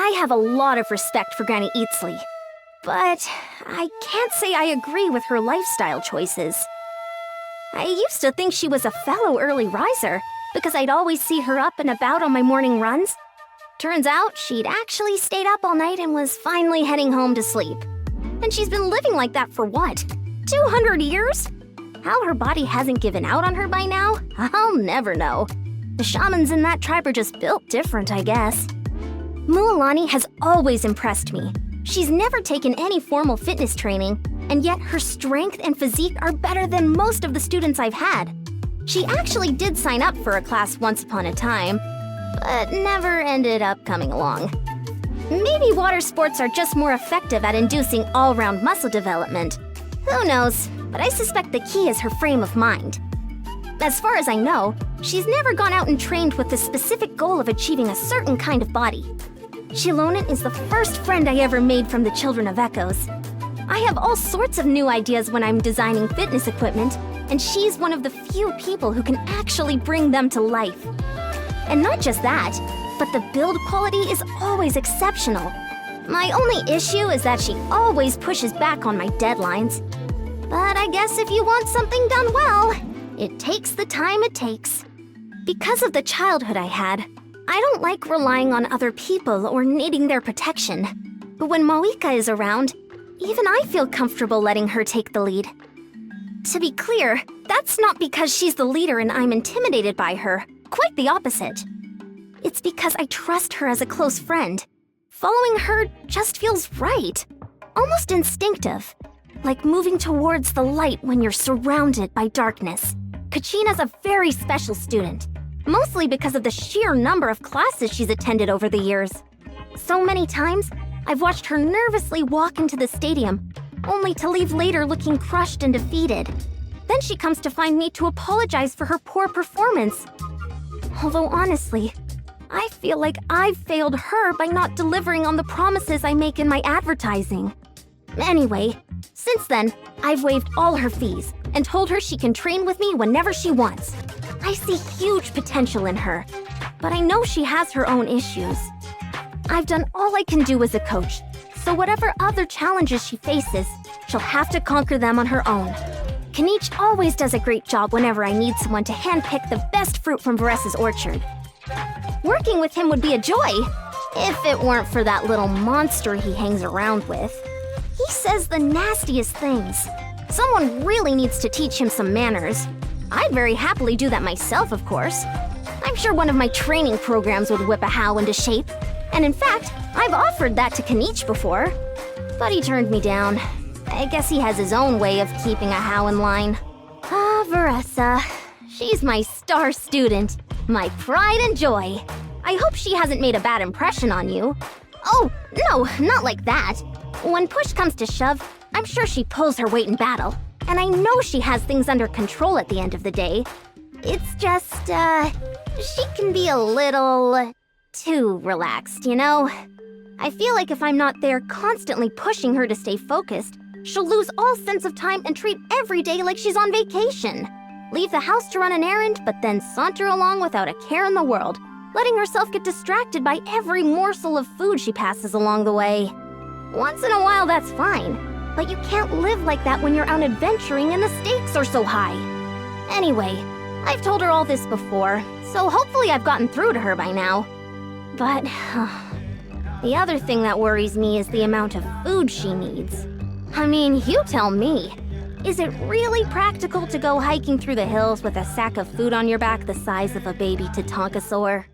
I have a lot of respect for Granny Eatsley, but I can't say I agree with her lifestyle choices. I used to think she was a fellow early riser because I'd always see her up and about on my morning runs. Turns out she'd actually stayed up all night and was finally heading home to sleep. And she's been living like that for what, 200 years? How her body hasn't given out on her by now, I'll never know. The shamans in that tribe are just built different, I guess. Mualani has always impressed me. She's never taken any formal fitness training, and yet her strength and physique are better than most of the students I've had. She actually did sign up for a class once upon a time, but never ended up coming along. Maybe water sports are just more effective at inducing all-round muscle development. Who knows, but I suspect the key is her frame of mind. As far as I know, she's never gone out and trained with the specific goal of achieving a certain kind of body. Shilonen is the first friend I ever made from the Children of Echoes. I have all sorts of new ideas when I'm designing fitness equipment, and she's one of the few people who can actually bring them to life. And not just that, but the build quality is always exceptional. My only issue is that she always pushes back on my deadlines. But I guess if you want something done well, it takes the time it takes. Because of the childhood I had, I don't like relying on other people or needing their protection. But when MAVUIKA is around, even I feel comfortable letting her take the lead. To be clear, that's not because she's the leader and I'm intimidated by her. Quite the opposite. It's because I trust her as a close friend. Following her just feels right. Almost instinctive. Like moving towards the light when you're surrounded by darkness. Kachina's a very special student. Mostly because of the sheer number of classes she's attended over the years. So many times, I've watched her nervously walk into the stadium, only to leave later looking crushed and defeated. Then she comes to find me to apologize for her poor performance. Although honestly, I feel like I've failed her by not delivering on the promises I make in my advertising. Anyway, since then, I've waived all her fees and told her she can train with me whenever she wants. I see huge potential in her, but I know she has her own issues. I've done all I can do as a coach, so whatever other challenges she faces, she'll have to conquer them on her own. Kenichi always does a great job whenever I need someone to handpick the best fruit from VARESA's orchard. Working with him would be a joy, if it weren't for that little monster he hangs around with. He says the nastiest things. Someone really needs to teach him some manners. I'd very happily do that myself, of course. I'm sure one of my training programs would whip a Hao into shape. And in fact, I've offered that to Kenichi before. But he turned me down. I guess he has his own way of keeping a Hao in line. Ah, VARESA. She's my star student. My pride and joy. I hope she hasn't made a bad impression on you. Oh, no, not like that. When push comes to shove, I'm sure she pulls her weight in battle. And I know she has things under control at the end of the day. It's just, she can be a little too relaxed, you know? I feel like if I'm not there constantly pushing her to stay focused, she'll lose all sense of time and treat every day like she's on vacation. Leave the house to run an errand, but then saunter along without a care in the world, letting herself get distracted by every morsel of food she passes along the way. Once in a while, that's fine, but you can't live like that when you're out adventuring and the stakes are so high. Anyway, I've told her all this before, so hopefully I've gotten through to her by now. But the other thing that worries me is the amount of food she needs. I mean, you tell me. Is it really practical to go hiking through the hills with a sack of food on your back the size of a baby Tatankasaur?